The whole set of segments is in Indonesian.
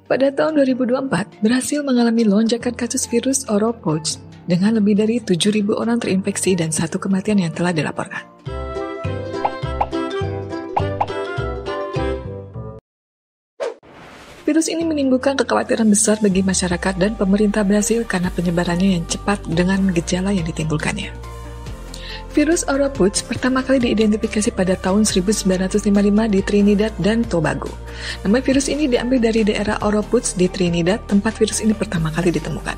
Pada tahun 2024, berhasil mengalami lonjakan kasus virus Oropouche dengan lebih dari 7.000 orang terinfeksi dan 1 kematian yang telah dilaporkan. Virus ini menimbulkan kekhawatiran besar bagi masyarakat dan pemerintah Brasil karena penyebarannya yang cepat dengan gejala yang ditimbulkannya. Virus Oropouche pertama kali diidentifikasi pada tahun 1955 di Trinidad dan Tobago. Nama virus ini diambil dari daerah Oropouche di Trinidad, tempat virus ini pertama kali ditemukan.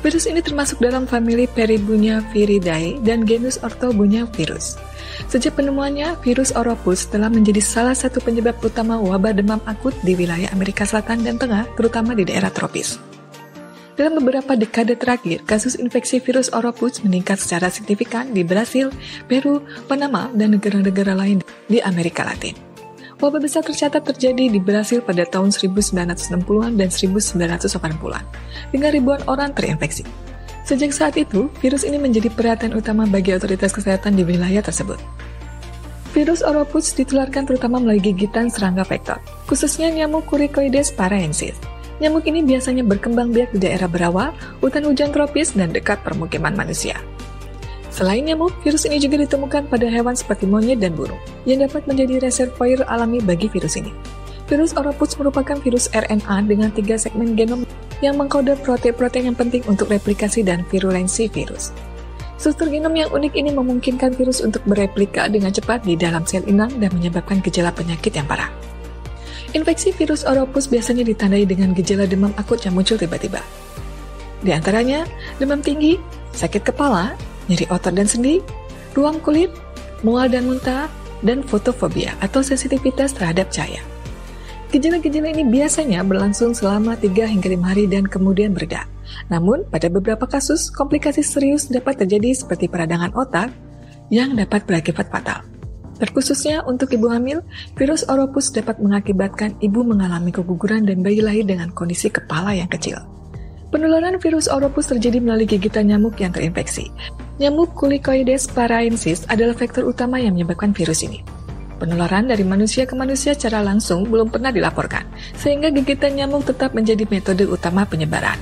Virus ini termasuk dalam famili Peribunyiaviridae dan genus Orthobunyiavirus. Sejak penemuannya, virus Oropouche telah menjadi salah satu penyebab utama wabah demam akut di wilayah Amerika Selatan dan Tengah, terutama di daerah tropis. Dalam beberapa dekade terakhir, kasus infeksi virus Oropouche meningkat secara signifikan di Brasil, Peru, Panama, dan negara-negara lain di Amerika Latin. Wabah besar tercatat terjadi di Brasil pada tahun 1960-an dan 1980-an, dengan ribuan orang terinfeksi. Sejak saat itu, virus ini menjadi perhatian utama bagi otoritas kesehatan di wilayah tersebut. Virus Oropouche ditularkan terutama melalui gigitan serangga vektor, khususnya nyamuk Corycoides paraensis. Nyamuk ini biasanya berkembang biak di daerah berawa, hutan hujan tropis, dan dekat permukiman manusia. Selain nyamuk, virus ini juga ditemukan pada hewan seperti monyet dan burung, yang dapat menjadi reservoir alami bagi virus ini. Virus Oropouche merupakan virus RNA dengan 3 segmen genom yang mengkode protein-protein yang penting untuk replikasi dan virulensi virus. Struktur genom yang unik ini memungkinkan virus untuk bereplika dengan cepat di dalam sel inang dan menyebabkan gejala penyakit yang parah. Infeksi virus Oropouche biasanya ditandai dengan gejala demam akut yang muncul tiba-tiba. Di antaranya, demam tinggi, sakit kepala, nyeri otot dan sendi, ruam kulit, mual dan muntah, dan fotofobia atau sensitivitas terhadap cahaya. Gejala-gejala ini biasanya berlangsung selama 3 hingga 5 hari dan kemudian mereda. Namun, pada beberapa kasus, komplikasi serius dapat terjadi seperti peradangan otak yang dapat berakibat fatal. Terkhususnya untuk ibu hamil, virus Oropouche dapat mengakibatkan ibu mengalami keguguran dan bayi lahir dengan kondisi kepala yang kecil. Penularan virus Oropouche terjadi melalui gigitan nyamuk yang terinfeksi. Nyamuk Corycoides paraensis adalah faktor utama yang menyebabkan virus ini. Penularan dari manusia ke manusia secara langsung belum pernah dilaporkan, sehingga gigitan nyamuk tetap menjadi metode utama penyebaran.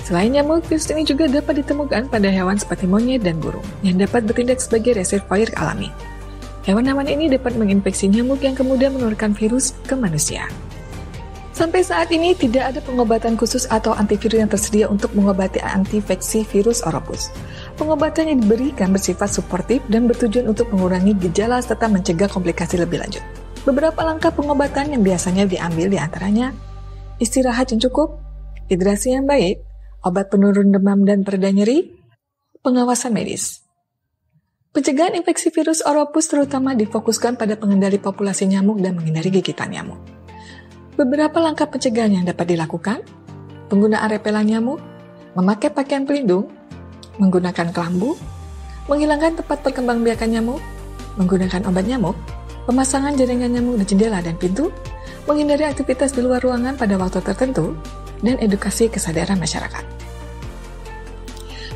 Selain nyamuk, virus ini juga dapat ditemukan pada hewan seperti monyet dan burung, yang dapat bertindak sebagai reservoir alami. Hewan-hewan ini dapat menginfeksi nyamuk yang kemudian menularkan virus ke manusia. Sampai saat ini tidak ada pengobatan khusus atau antivirus yang tersedia untuk mengobati antiinfeksi virus Oropouche. Pengobatan yang diberikan bersifat suportif dan bertujuan untuk mengurangi gejala serta mencegah komplikasi lebih lanjut. Beberapa langkah pengobatan yang biasanya diambil diantaranya istirahat yang cukup, hidrasi yang baik, obat penurun demam dan pereda nyeri, pengawasan medis. Pencegahan infeksi virus Oropouche terutama difokuskan pada pengendali populasi nyamuk dan menghindari gigitan nyamuk. Beberapa langkah pencegahan yang dapat dilakukan: penggunaan repelan nyamuk, memakai pakaian pelindung, menggunakan kelambu, menghilangkan tempat perkembangbiakan nyamuk, menggunakan obat nyamuk, pemasangan jaringan nyamuk di jendela dan pintu, menghindari aktivitas di luar ruangan pada waktu tertentu, dan edukasi kesadaran masyarakat.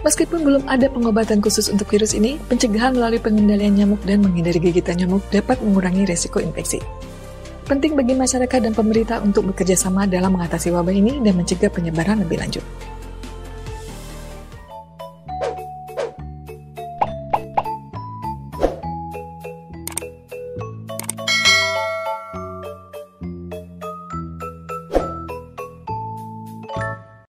Meskipun belum ada pengobatan khusus untuk virus ini, pencegahan melalui pengendalian nyamuk dan menghindari gigitan nyamuk dapat mengurangi resiko infeksi. Penting bagi masyarakat dan pemerintah untuk bekerja sama dalam mengatasi wabah ini dan mencegah penyebaran lebih lanjut.